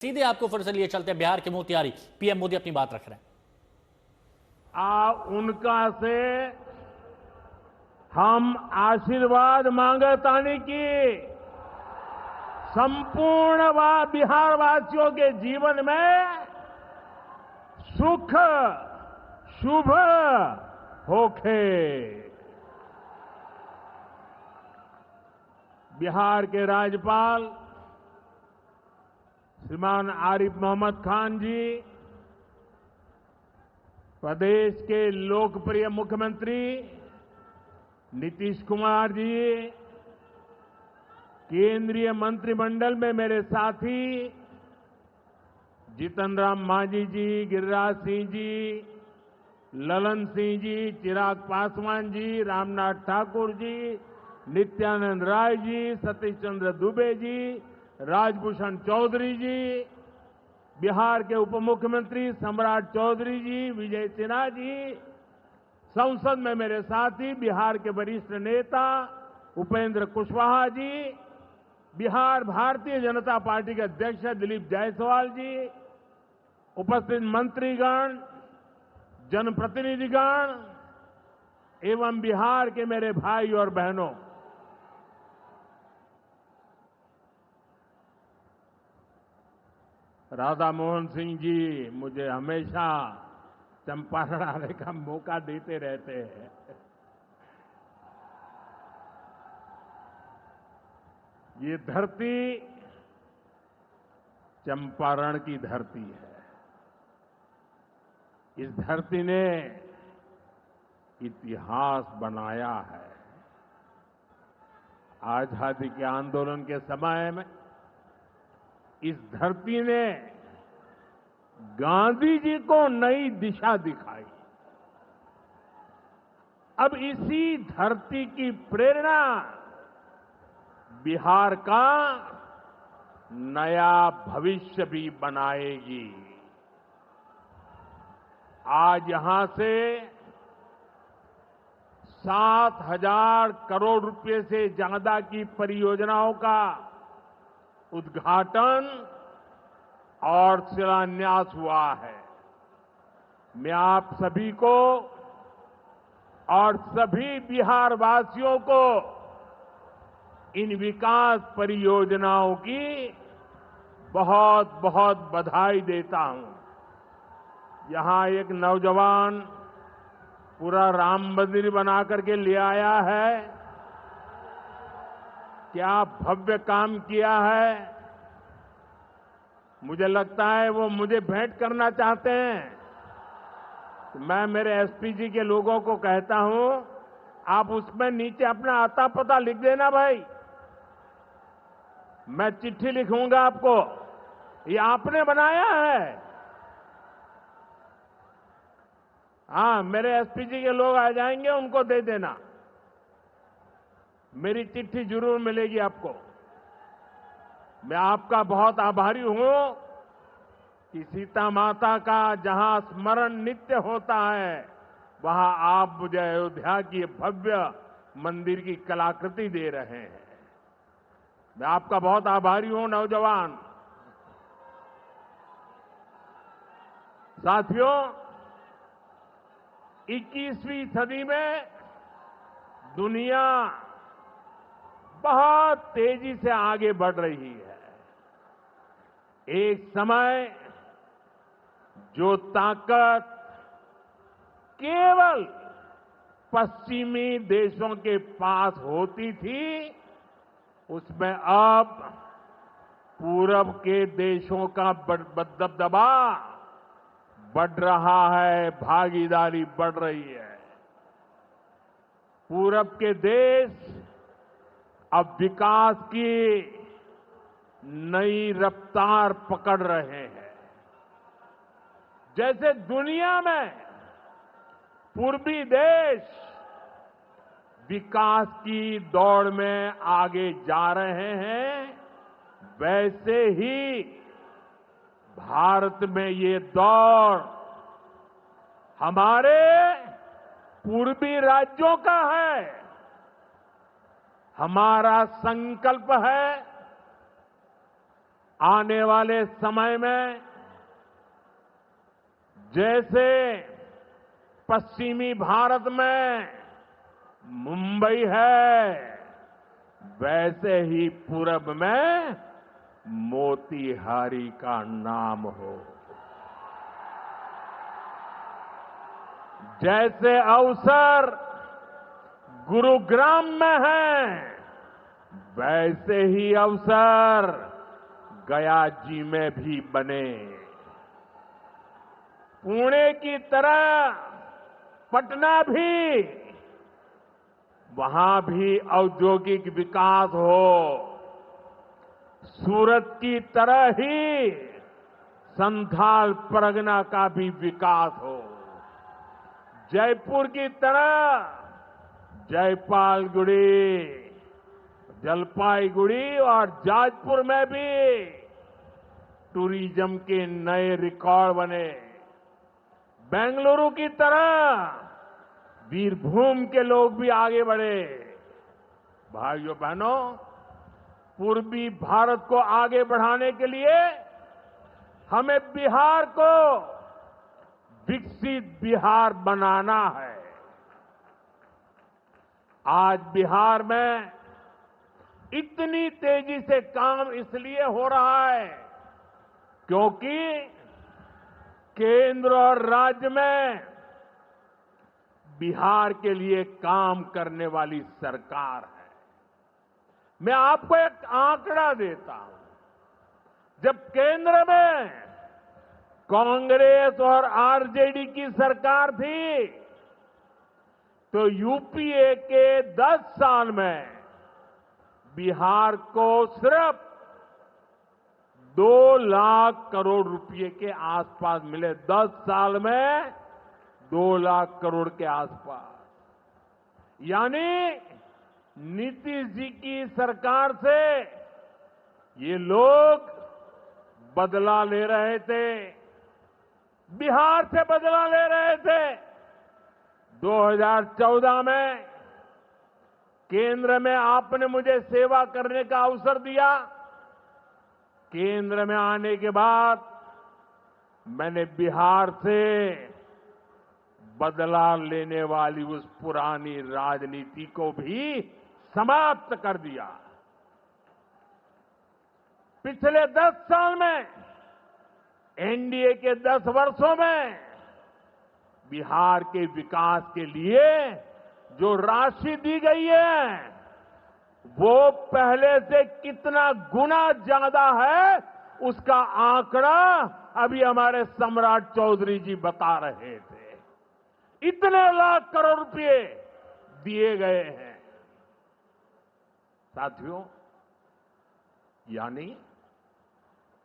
सीधे आपको फिर से लिए चलते हैं बिहार के मोतिहारी। पीएम मोदी अपनी बात रख रहे हैं। उनका से हम आशीर्वाद मांगे तानी की संपूर्ण बिहार वासियों के जीवन में सुख शुभ होखे। बिहार के राज्यपाल श्रीमान आरिफ मोहम्मद खान जी, प्रदेश के लोकप्रिय मुख्यमंत्री नीतीश कुमार जी, केंद्रीय मंत्रिमंडल में मेरे साथी जीतन राम मांझी जी, गिरिराज सिंह जी, ललन सिंह जी, चिराग पासवान जी, रामनाथ ठाकुर जी, नित्यानंद राय जी, सतीश चंद्र दुबे जी, राजभूषण चौधरी जी, बिहार के उप मुख्यमंत्री सम्राट चौधरी जी, विजय सिन्हा जी, संसद में मेरे साथी बिहार के वरिष्ठ नेता उपेंद्र कुशवाहा जी, बिहार भारतीय जनता पार्टी के अध्यक्ष दिलीप जायसवाल जी, उपस्थित मंत्रीगण, जनप्रतिनिधिगण एवं बिहार के मेरे भाई और बहनों, राधा मोहन सिंह जी मुझे हमेशा चंपारण आने का मौका देते रहते हैं। ये धरती चंपारण की धरती है। इस धरती ने इतिहास बनाया है। आजादी के आंदोलन के समय में इस धरती ने गांधी जी को नई दिशा दिखाई। अब इसी धरती की प्रेरणा बिहार का नया भविष्य भी बनाएगी। आज यहां से 7,000 करोड़ रुपए से ज्यादा की परियोजनाओं का उद्घाटन और शिलान्यास हुआ है। मैं आप सभी को और सभी बिहार वासियों को इन विकास परियोजनाओं की बहुत बहुत बधाई देता हूं। यहां एक नौजवान पूरा राम मंदिर बना करके ले आया है। क्या भव्य काम किया है। मुझे लगता है वो मुझे भेंट करना चाहते हैं। तो मैं मेरे एसपी जी के लोगों को कहता हूं, आप उसमें नीचे अपना आता पता लिख देना भाई। मैं चिट्ठी लिखूंगा आपको, ये आपने बनाया है। हाँ, मेरे एसपी जी के लोग आ जाएंगे, उनको दे देना। मेरी चिट्ठी जरूर मिलेगी आपको। मैं आपका बहुत आभारी हूं कि सीता माता का जहां स्मरण नित्य होता है, वहां आप मुझे अयोध्या की भव्य मंदिर की कलाकृति दे रहे हैं। मैं आपका बहुत आभारी हूं नौजवान साथियों। 21वीं सदी में दुनिया बहुत तेजी से आगे बढ़ रही है। एक समय जो ताकत केवल पश्चिमी देशों के पास होती थी, उसमें अब पूरब के देशों का दबदबा बढ़ रहा है, भागीदारी बढ़ रही है। पूरब के देश अब विकास की नई रफ्तार पकड़ रहे हैं। जैसे दुनिया में पूर्वी देश विकास की दौड़ में आगे जा रहे हैं, वैसे ही भारत में ये दौड़ हमारे पूर्वी राज्यों का है। हमारा संकल्प है आने वाले समय में जैसे पश्चिमी भारत में मुंबई है, वैसे ही पूरब में मोतीहारी का नाम हो। जैसे अवसर गुरुग्राम में है, वैसे ही अवसर गया जी में भी बने। पुणे की तरह पटना भी, वहां भी औद्योगिक विकास हो। सूरत की तरह ही संथाल परगना का भी विकास हो। जयपुर की तरह जयपालगुड़ी, जलपाईगुड़ी और जाजपुर में भी टूरिज्म के नए रिकॉर्ड बने। बेंगलुरु की तरह वीरभूम के लोग भी आगे बढ़े। भाइयों बहनों, पूर्वी भारत को आगे बढ़ाने के लिए हमें बिहार को विकसित बिहार बनाना है। आज बिहार में इतनी तेजी से काम इसलिए हो रहा है क्योंकि केंद्र और राज्य में बिहार के लिए काम करने वाली सरकार है। मैं आपको एक आंकड़ा देता हूं। जब केंद्र में कांग्रेस और आरजेडी की सरकार थी, तो यूपीए के 10 साल में बिहार को सिर्फ 2 लाख करोड़ रुपए के आसपास मिले। 10 साल में 2 लाख करोड़ के आसपास। यानी नीतीश जी की सरकार से ये लोग बदला ले रहे थे, बिहार से बदला ले रहे थे। 2014 में केंद्र में आपने मुझे सेवा करने का अवसर दिया। केंद्र में आने के बाद मैंने बिहार से बदला लेने वाली उस पुरानी राजनीति को भी समाप्त कर दिया। पिछले 10 साल में, एनडीए के 10 वर्षों में बिहार के विकास के लिए जो राशि दी गई है, वो पहले से कितना गुना ज्यादा है, उसका आंकड़ा अभी हमारे सम्राट चौधरी जी बता रहे थे। इतने लाख करोड़ रुपए दिए गए हैं। साथियों, यानी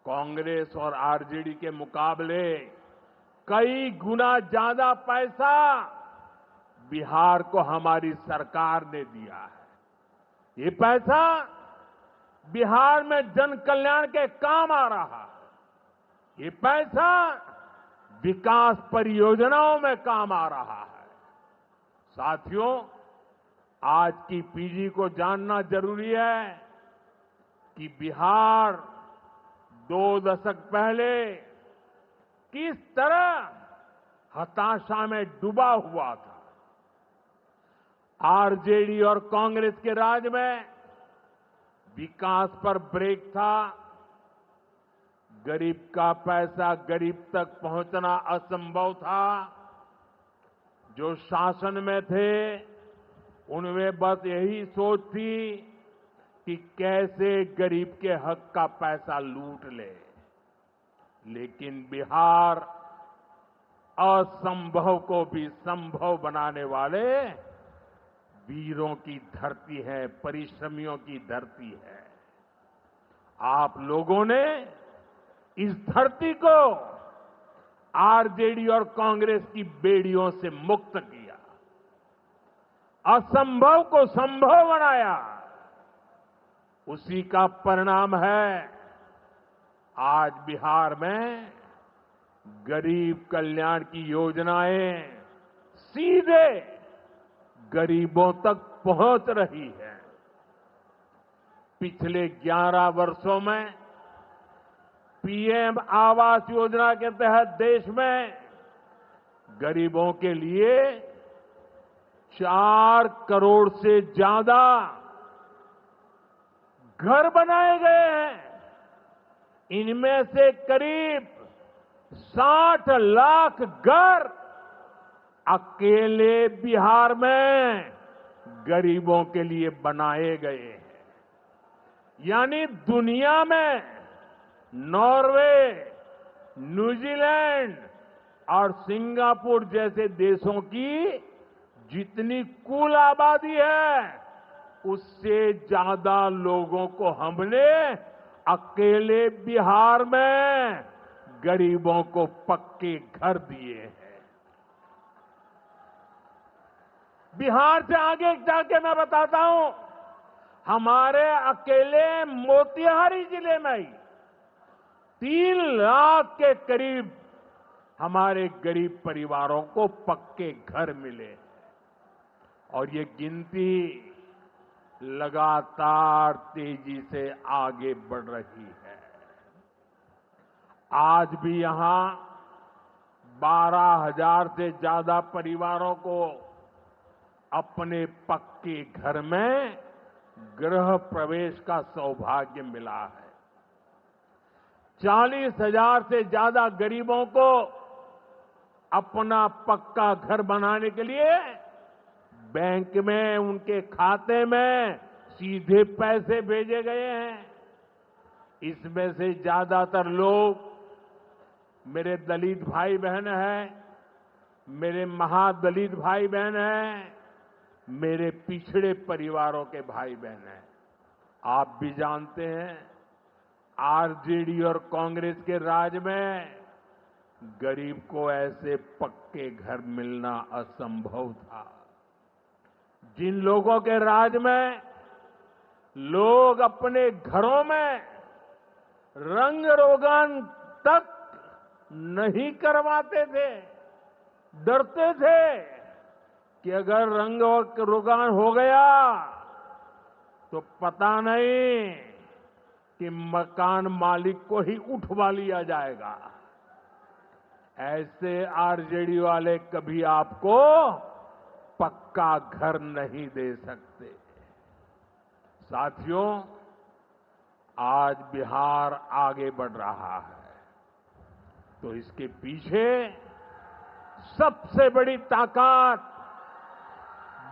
कांग्रेस और आरजेडी के मुकाबले कई गुना ज्यादा पैसा बिहार को हमारी सरकार ने दिया है। ये पैसा बिहार में जन कल्याण के काम आ रहा है। ये पैसा विकास परियोजनाओं में काम आ रहा है। साथियों, आज की पीढ़ी को जानना जरूरी है कि बिहार 2 दशक पहले किस तरह हताशा में डूबा हुआ था। आरजेडी और कांग्रेस के राज में विकास पर ब्रेक था। गरीब का पैसा गरीब तक पहुंचना असंभव था। जो शासन में थे, उनमें बस यही सोच थी कि कैसे गरीब के हक का पैसा लूट ले। लेकिन बिहार असंभव को भी संभव बनाने वाले वीरों की धरती है, परिश्रमियों की धरती है। आप लोगों ने इस धरती को आरजेडी और कांग्रेस की बेड़ियों से मुक्त किया, असंभव को संभव बनाया। उसी का परिणाम है आज बिहार में गरीब कल्याण की योजनाएं सीधे गरीबों तक पहुंच रही है। पिछले 11 वर्षों में पीएम आवास योजना के तहत देश में गरीबों के लिए 4 करोड़ से ज्यादा घर बनाए गए हैं। इनमें से करीब 60 लाख घर अकेले बिहार में गरीबों के लिए बनाए गए हैं। यानी दुनिया में नॉर्वे, न्यूजीलैंड और सिंगापुर जैसे देशों की जितनी कुल आबादी है, उससे ज्यादा लोगों को हमने अकेले बिहार में गरीबों को पक्के घर दिए हैं। बिहार से आगे जाके मैं बताता हूं, हमारे अकेले मोतिहारी जिले में ही 3 लाख के करीब हमारे गरीब परिवारों को पक्के घर मिले और ये गिनती लगातार तेजी से आगे बढ़ रही है। आज भी यहां 12,000 से ज्यादा परिवारों को अपने पक्के घर में गृह प्रवेश का सौभाग्य मिला है। 40,000 से ज्यादा गरीबों को अपना पक्का घर बनाने के लिए बैंक में उनके खाते में सीधे पैसे भेजे गए हैं। इसमें से ज्यादातर लोग मेरे दलित भाई बहन हैं, मेरे महादलित भाई बहन हैं, मेरे पिछड़े परिवारों के भाई बहन हैं। आप भी जानते हैं, आरजेडी और कांग्रेस के राज में गरीब को ऐसे पक्के घर मिलना असंभव था। जिन लोगों के राज में लोग अपने घरों में रंग रोगन तक नहीं करवाते थे, डरते थे कि अगर रंग रोगन हो गया तो पता नहीं कि मकान मालिक को ही उठवा लिया जाएगा। ऐसे आरजेडी वाले कभी आपको पक्का घर नहीं दे सकते। साथियों, आज बिहार आगे बढ़ रहा है तो इसके पीछे सबसे बड़ी ताकत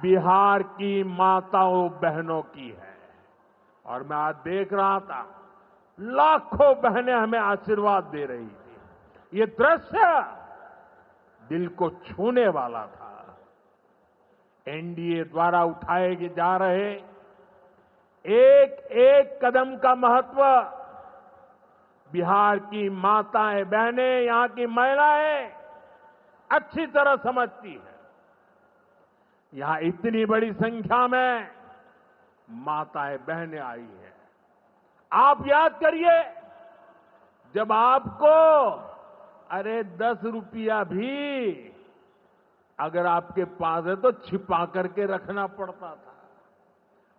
बिहार की माताओं बहनों की है। और मैं आज देख रहा था, लाखों बहनें हमें आशीर्वाद दे रही थी। ये दृश्य दिल को छूने वाला था। एनडीए द्वारा उठाए जा रहे एक एक कदम का महत्व बिहार की माताएं बहनें, यहां की महिलाएं अच्छी तरह समझती हैं। यहां इतनी बड़ी संख्या में माताएं बहनें आई हैं। आप याद करिए, जब आपको 10 रुपया भी अगर आपके पास है तो छिपा करके रखना पड़ता था।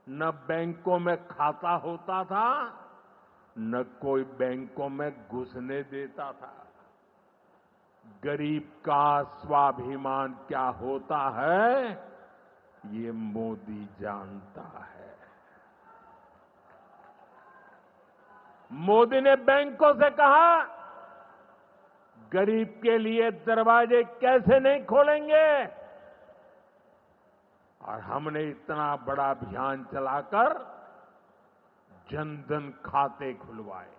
न बैंकों में खाता होता था, न कोई बैंकों में घुसने देता था। गरीब का स्वाभिमान क्या होता है, ये मोदी जानता है। मोदी ने बैंकों से कहा, गरीब के लिए दरवाजे कैसे नहीं खोलेंगे, और हमने इतना बड़ा अभियान चलाकर जनधन खाते खुलवाए।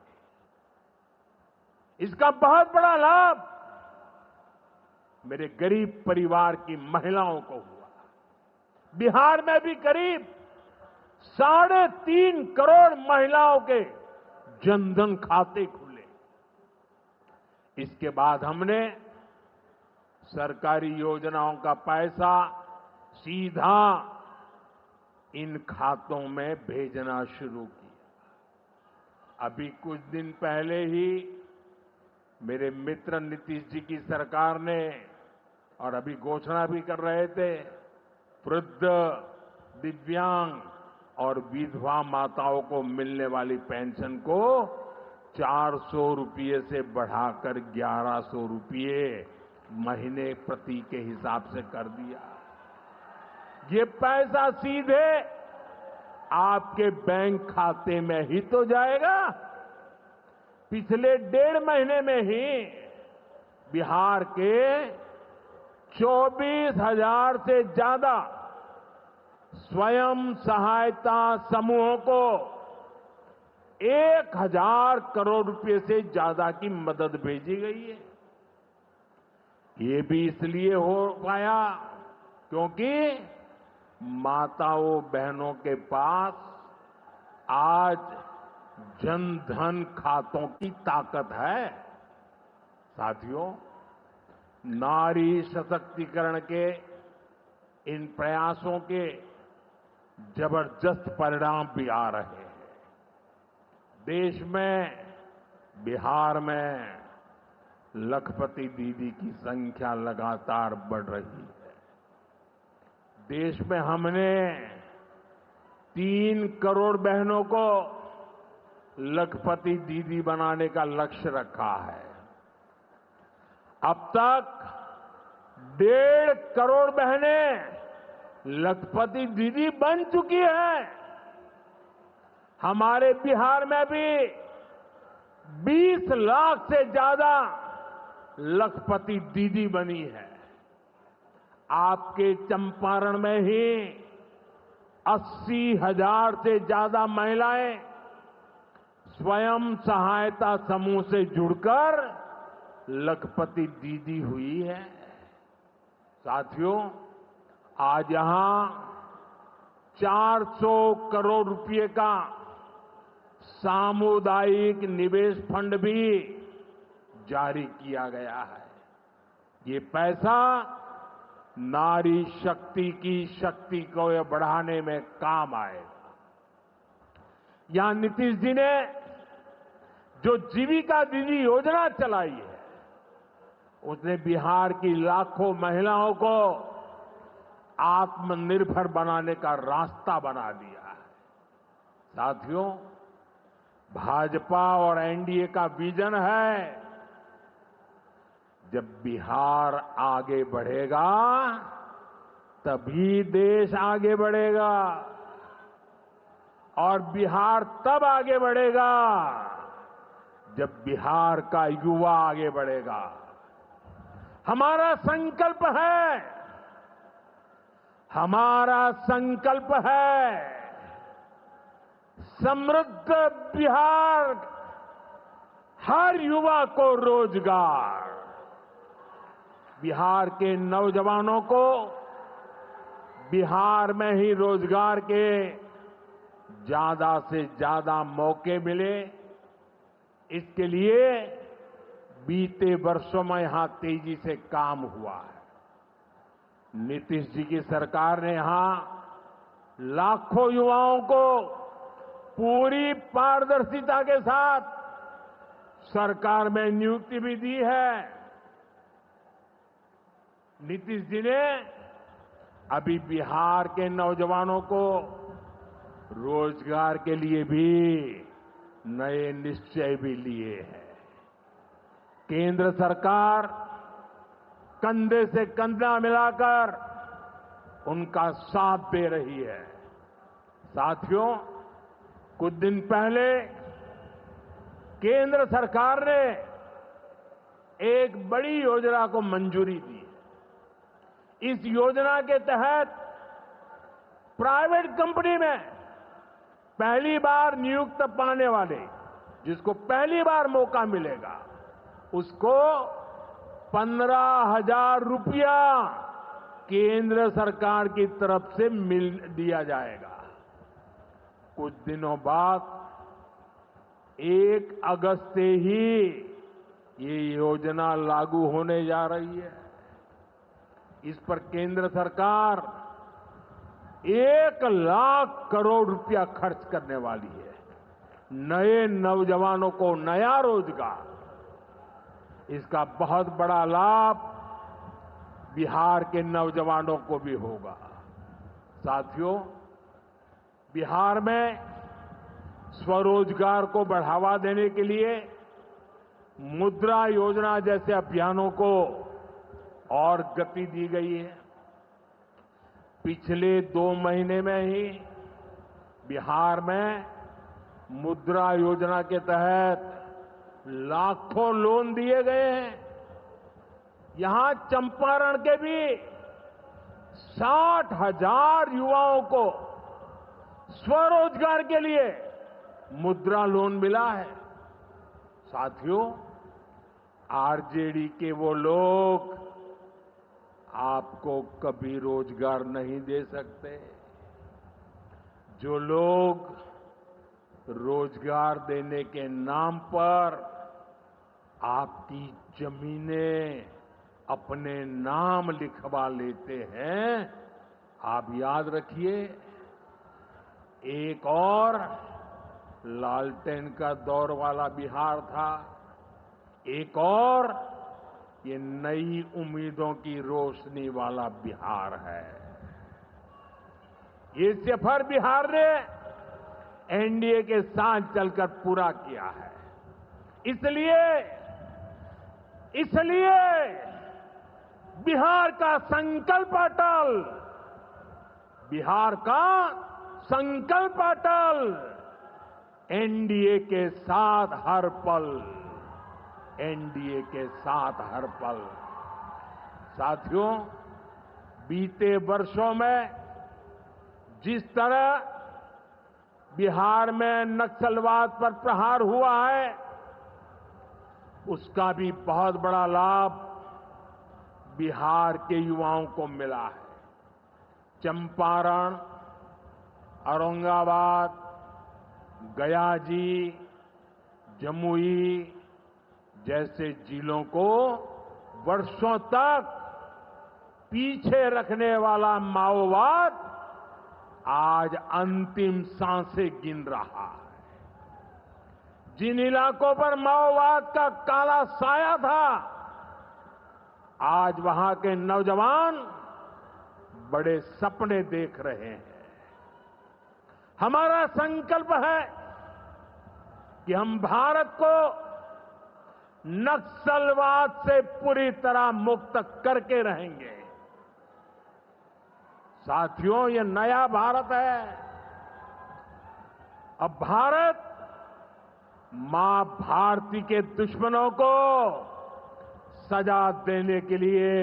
इसका बहुत बड़ा लाभ मेरे गरीब परिवार की महिलाओं को हुआ। बिहार में भी करीब 3.5 करोड़ महिलाओं के जनधन खाते खुले। इसके बाद हमने सरकारी योजनाओं का पैसा सीधा इन खातों में भेजना शुरू किया। अभी कुछ दिन पहले ही मेरे मित्र नीतीश जी की सरकार ने, और अभी घोषणा भी कर रहे थे, वृद्ध, दिव्यांग और विधवा माताओं को मिलने वाली पेंशन को 400 रुपये से बढ़ाकर 1100 रुपये महीने प्रति के हिसाब से कर दिया। ये पैसा सीधे आपके बैंक खाते में ही तो जाएगा। पिछले 1.5 महीने में ही बिहार के 24,000 से ज्यादा स्वयं सहायता समूहों को 1,000 करोड़ रुपए से ज्यादा की मदद भेजी गई है। ये भी इसलिए हो पाया क्योंकि माताओं बहनों के पास आज जन धन खातों की ताकत है। साथियों, नारी सशक्तिकरण के इन प्रयासों के जबरदस्त परिणाम भी आ रहे हैं। देश में, बिहार में लखपति दीदी की संख्या लगातार बढ़ रही है। देश में हमने 3 करोड़ बहनों को लखपति दीदी बनाने का लक्ष्य रखा है। अब तक 1.5 करोड़ बहनें लखपति दीदी बन चुकी हैं। हमारे बिहार में भी 20 लाख से ज्यादा लखपति दीदी बनी है। आपके चंपारण में ही 80,000 से ज्यादा महिलाएं स्वयं सहायता समूह से जुड़कर लखपति दीदी हुई है। साथियों, आज यहां 400 करोड़ रुपए का सामुदायिक निवेश फंड भी जारी किया गया है। ये पैसा नारी शक्ति की शक्ति को बढ़ाने में काम आएगा। यहां नीतीश जी ने जो जीविका दीदी योजना चलाई है, उसने बिहार की लाखों महिलाओं को आत्मनिर्भर बनाने का रास्ता बना दिया है। साथियों, भाजपा और एनडीए का विजन है, जब बिहार आगे बढ़ेगा तभी देश आगे बढ़ेगा, और बिहार तब आगे बढ़ेगा जब बिहार का युवा आगे बढ़ेगा। हमारा संकल्प है, हमारा संकल्प है समृद्ध बिहार, हर युवा को रोजगार। बिहार के नौजवानों को बिहार में ही रोजगार के ज्यादा से ज्यादा मौके मिले, इसके लिए बीते वर्षों में यहां तेजी से काम हुआ है। नीतीश जी की सरकार ने यहां लाखों युवाओं को पूरी पारदर्शिता के साथ सरकार में नियुक्ति भी दी है। नीतीश जी ने अभी बिहार के नौजवानों को रोजगार के लिए भी नए निश्चय भी लिए हैं। केंद्र सरकार कंधे से कंधा मिलाकर उनका साथ दे रही है। साथियों, कुछ दिन पहले केंद्र सरकार ने एक बड़ी योजना को मंजूरी दी। इस योजना के तहत प्राइवेट कंपनी में पहली बार नियुक्त पाने वाले, जिसको पहली बार मौका मिलेगा, उसको 15,000 रुपया केंद्र सरकार की तरफ से दिया जाएगा। कुछ दिनों बाद 1 अगस्त से ही ये योजना लागू होने जा रही है। इस पर केंद्र सरकार 1 लाख करोड़ रुपया खर्च करने वाली है। नए नौजवानों को नया रोजगार, इसका बहुत बड़ा लाभ बिहार के नौजवानों को भी होगा। साथियों, बिहार में स्वरोजगार को बढ़ावा देने के लिए मुद्रा योजना जैसे अभियानों को और गति दी गई है। पिछले 2 महीने में ही बिहार में मुद्रा योजना के तहत लाखों लोन दिए गए हैं। यहां चंपारण के भी 60,000 युवाओं को स्वरोजगार के लिए मुद्रा लोन मिला है। साथियों, आरजेडी के वो लोग आपको कभी रोजगार नहीं दे सकते। जो लोग रोजगार देने के नाम पर आपकी जमीनें अपने नाम लिखवा लेते हैं, आप याद रखिए, एक और लालटेन का दौर वाला बिहार था, एक और ये नई उम्मीदों की रोशनी वाला बिहार है। ये सफर बिहार ने एनडीए के साथ चलकर पूरा किया है। इसलिए बिहार का संकल्प अटल, बिहार का संकल्प अटल, एनडीए के साथ हर पल, एनडीए के साथ हर पल। साथियों, बीते वर्षों में जिस तरह बिहार में नक्सलवाद पर प्रहार हुआ है, उसका भी बहुत बड़ा लाभ बिहार के युवाओं को मिला है। चंपारण, औरंगाबाद, गया जी, जमुई जैसे जिलों को वर्षों तक पीछे रखने वाला माओवाद आज अंतिम सांसें गिन रहा है। जिन इलाकों पर माओवाद का काला साया था, आज वहां के नौजवान बड़े सपने देख रहे हैं। हमारा संकल्प है कि हम भारत को नक्सलवाद से पूरी तरह मुक्त करके रहेंगे। साथियों, ये नया भारत है। अब भारत मां भारती के दुश्मनों को सजा देने के लिए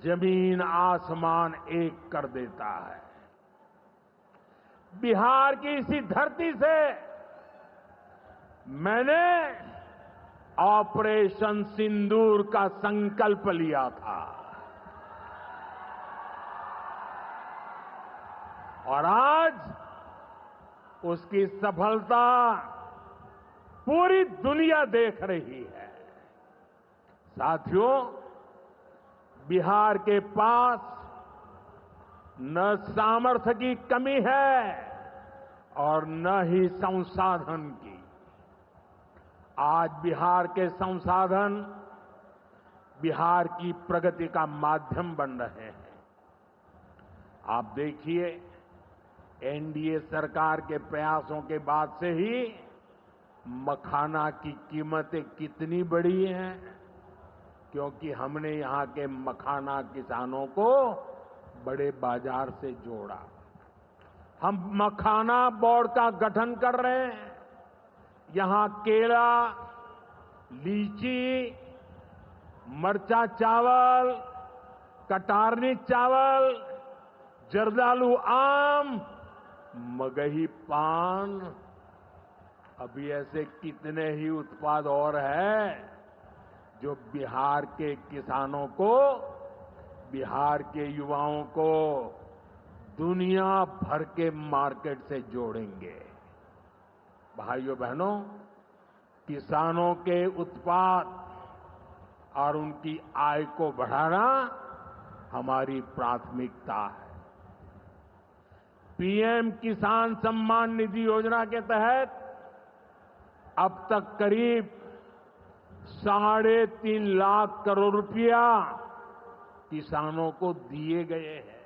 जमीन आसमान एक कर देता है। बिहार की इसी धरती से मैंने ऑपरेशन सिंदूर का संकल्प लिया था और आज उसकी सफलता पूरी दुनिया देख रही है। साथियों, बिहार के पास न सामर्थ्य की कमी है और न ही संसाधन की। आज बिहार के संसाधन बिहार की प्रगति का माध्यम बन रहे हैं। आप देखिए, एनडीए सरकार के प्रयासों के बाद से ही मखाना की कीमतें कितनी बढ़ी हैं, क्योंकि हमने यहां के मखाना किसानों को बड़े बाजार से जोड़ा। हम मखाना बोर्ड का गठन कर रहे हैं। यहां केला, लीची, मरचा चावल, कटारनी चावल, जर्दालू आम, मगही पान, अभी ऐसे कितने ही उत्पाद और हैं जो बिहार के किसानों को, बिहार के युवाओं को दुनिया भर के मार्केट से जोड़ेंगे। भाइयों बहनों, किसानों के उत्पाद और उनकी आय को बढ़ाना हमारी प्राथमिकता है। पीएम किसान सम्मान निधि योजना के तहत अब तक करीब 3.5 लाख करोड़ रुपया किसानों को दिए गए हैं।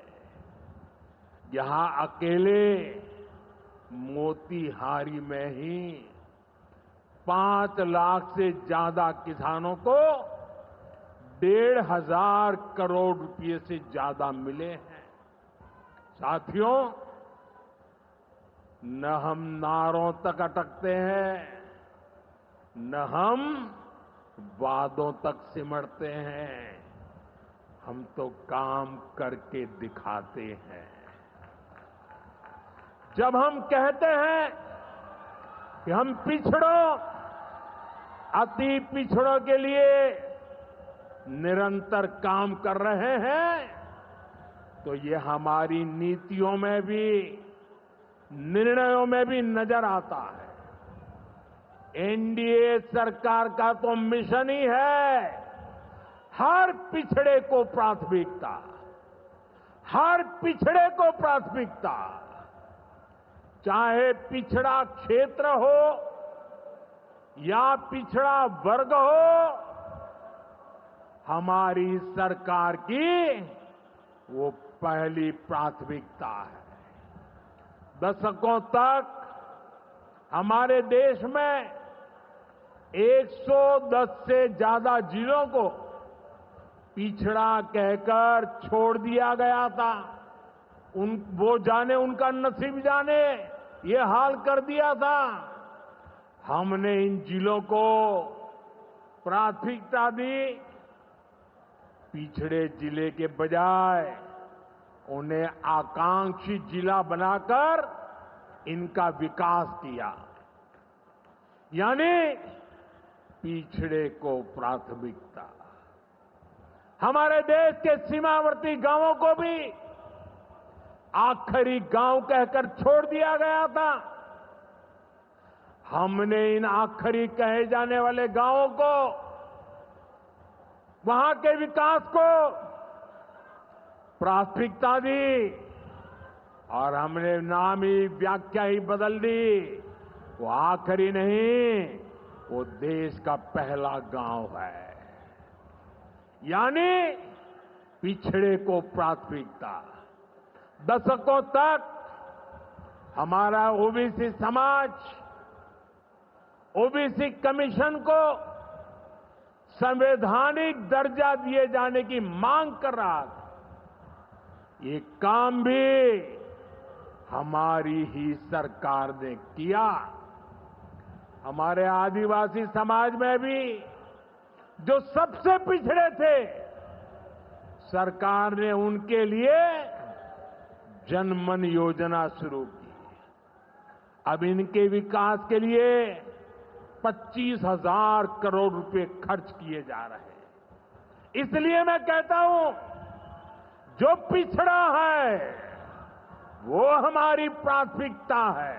यहां अकेले मोतीहारी में ही 5 लाख से ज्यादा किसानों को 1,500 करोड़ रुपए से ज्यादा मिले हैं। साथियों, न हम नारों तक अटकते हैं, न हम वादों तक सिमटते हैं, हम तो काम करके दिखाते हैं। जब हम कहते हैं कि हम पिछड़ों, अति पिछड़ों के लिए निरंतर काम कर रहे हैं, तो ये हमारी नीतियों में भी, निर्णयों में भी नजर आता है। एनडीए सरकार का तो मिशन ही है हर पिछड़े को प्राथमिकता, हर पिछड़े को प्राथमिकता, चाहे पिछड़ा क्षेत्र हो या पिछड़ा वर्ग हो, हमारी सरकार की वो पहली प्राथमिकता है। दशकों तक हमारे देश में 110 से ज्यादा जिलों को पिछड़ा कहकर छोड़ दिया गया था। वो जाने, उनका नसीब जाने, ये हाल कर दिया था। हमने इन जिलों को प्राथमिकता दी। पिछड़े जिले के बजाय उन्हें आकांक्षी जिला बनाकर इनका विकास किया, यानी पिछड़े को प्राथमिकता। हमारे देश के सीमावर्ती गांवों को भी आखिरी गांव कहकर छोड़ दिया गया था। हमने इन आखिरी कहे जाने वाले गांवों को, वहां के विकास को प्राथमिकता दी और हमने नाम ही, व्याख्या ही बदल दी। वो आखिरी नहीं, वो देश का पहला गांव है, यानी पिछड़े को प्राथमिकता। दशकों तक हमारा ओबीसी समाज ओबीसी कमीशन को संवैधानिक दर्जा दिए जाने की मांग कर रहा था। ये काम भी हमारी ही सरकार ने किया। हमारे आदिवासी समाज में भी, जो सबसे पिछड़े थे, सरकार ने उनके लिए जनमन योजना शुरू की। अब इनके विकास के लिए 25,000 करोड़ रुपए खर्च किए जा रहे हैं। इसलिए मैं कहता हूं, जो पिछड़ा है वो हमारी प्राथमिकता है।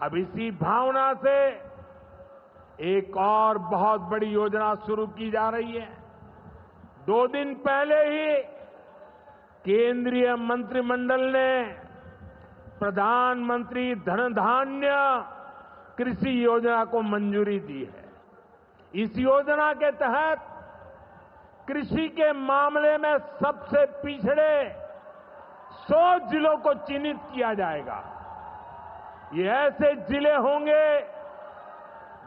अब इसी भावना से एक और बहुत बड़ी योजना शुरू की जा रही है। 2 दिन पहले ही केंद्रीय मंत्रिमंडल ने प्रधानमंत्री धन धान्य कृषि योजना को मंजूरी दी है। इस योजना के तहत कृषि के मामले में सबसे पिछड़े 100 जिलों को चिन्हित किया जाएगा। ये ऐसे जिले होंगे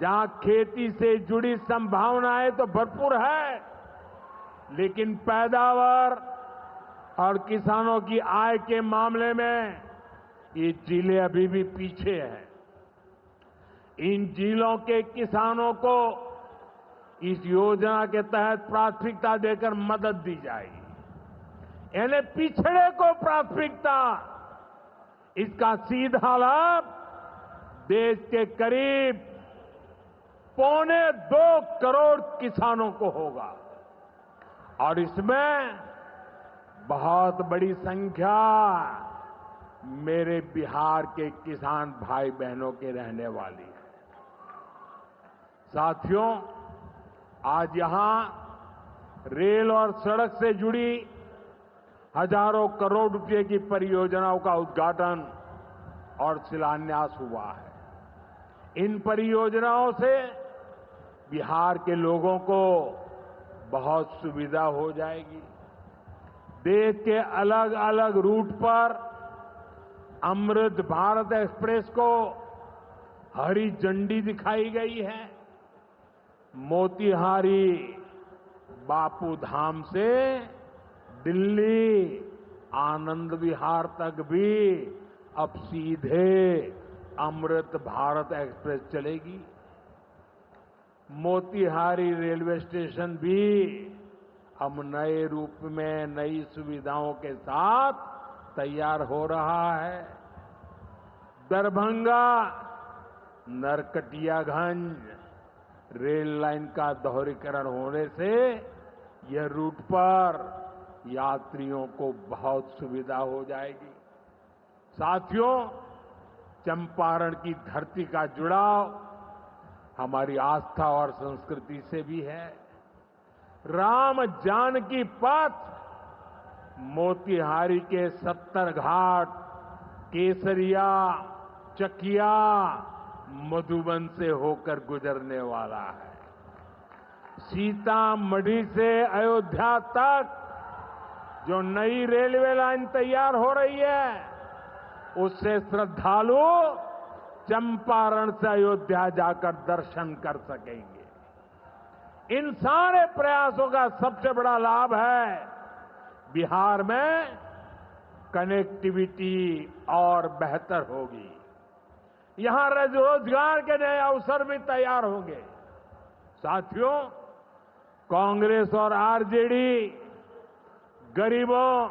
जहां खेती से जुड़ी संभावनाएं तो भरपूर है, लेकिन पैदावार और किसानों की आय के मामले में ये जिले अभी भी पीछे हैं। इन जिलों के किसानों को इस योजना के तहत प्राथमिकता देकर मदद दी जाएगी। यानी पिछड़े को प्राथमिकता, इसका सीधा लाभ देश के करीब 2.25 करोड़ किसानों को होगा और इसमें बहुत बड़ी संख्या मेरे बिहार के किसान भाई बहनों के रहने वाली है। साथियों, आज यहां रेल और सड़क से जुड़ी हजारों करोड़ रुपए की परियोजनाओं का उद्घाटन और शिलान्यास हुआ है। इन परियोजनाओं से बिहार के लोगों को बहुत सुविधा हो जाएगी। देश के अलग अलग रूट पर अमृत भारत एक्सप्रेस को हरी झंडी दिखाई गई है। मोतिहारी बापू धाम से दिल्ली आनंद विहार तक भी अब सीधे अमृत भारत एक्सप्रेस चलेगी। मोतिहारी रेलवे स्टेशन भी अब नए रूप में नई सुविधाओं के साथ तैयार हो रहा है। दरभंगा नरकटियागंज रेल लाइन का दोहरीकरण होने से यह रूट पर यात्रियों को बहुत सुविधा हो जाएगी। साथियों, चंपारण की धरती का जुड़ाव हमारी आस्था और संस्कृति से भी है। राम जानकी पथ मोतिहारी के 70 घाट, केसरिया, चकिया, मधुबन से होकर गुजरने वाला है। सीतामढ़ी से अयोध्या तक जो नई रेलवे लाइन तैयार हो रही है, उससे श्रद्धालु चंपारण से अयोध्या जाकर दर्शन कर सकेंगे। इन सारे प्रयासों का सबसे बड़ा लाभ है बिहार में कनेक्टिविटी और बेहतर होगी। यहां रोजगार के नए अवसर भी तैयार होंगे। साथियों, कांग्रेस और आरजेडी गरीबों,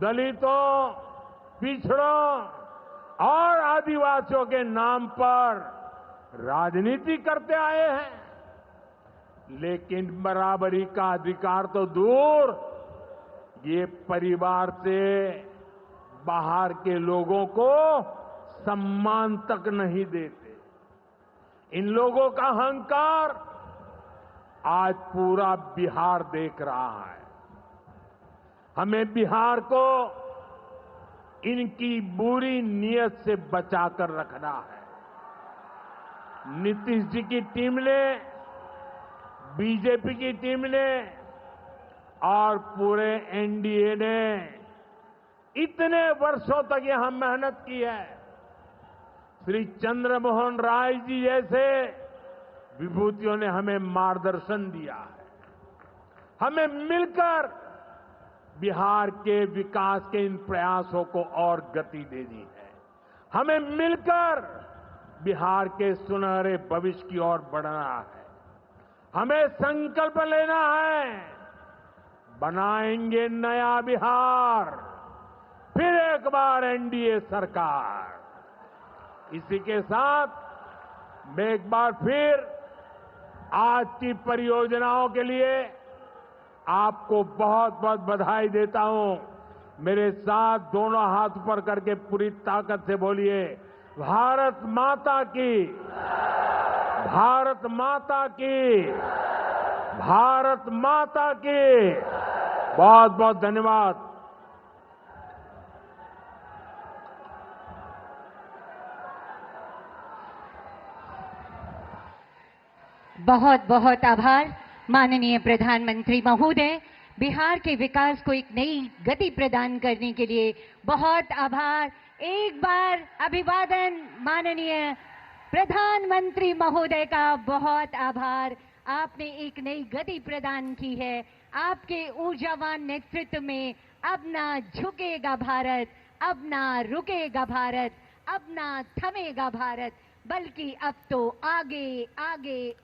दलितों, पिछड़ों और आदिवासियों के नाम पर राजनीति करते आए हैं, लेकिन बराबरी का अधिकार तो दूर, ये परिवार से बाहर के लोगों को सम्मान तक नहीं देते। इन लोगों का अहंकार आज पूरा बिहार देख रहा है। हमें बिहार को इनकी बुरी नीयत से बचाकर रखना है। नीतीश जी की टीम ने, बीजेपी की टीम ने और पूरे एनडीए ने इतने वर्षों तक यहां मेहनत की है। श्री चंद्रमोहन राय जी जैसे विभूतियों ने हमें मार्गदर्शन दिया है। हमें मिलकर बिहार के विकास के इन प्रयासों को और गति देनी है। हमें मिलकर बिहार के सुनहरे भविष्य की ओर बढ़ना है। हमें संकल्प लेना है, बनाएंगे नया बिहार, फिर एक बार एनडीए सरकार। इसी के साथ मैं एक बार फिर आज की परियोजनाओं के लिए आपको बहुत बहुत बधाई देता हूं। मेरे साथ दोनों हाथ ऊपर करके पूरी ताकत से बोलिए, भारत माता की, भारत माता की, भारत माता की। बहुत बहुत धन्यवाद। बहुत बहुत आभार माननीय प्रधानमंत्री महोदय। बिहार के विकास को एक नई गति प्रदान करने के लिए बहुत आभार। एक बार अभिवादन माननीय प्रधानमंत्री महोदय का, बहुत आभार। आपने एक नई गति प्रदान की है। आपके ऊर्जावान नेतृत्व में अब ना झुकेगा भारत, अब ना रुकेगा भारत, अब ना थमेगा भारत, बल्कि अब तो आगे आगे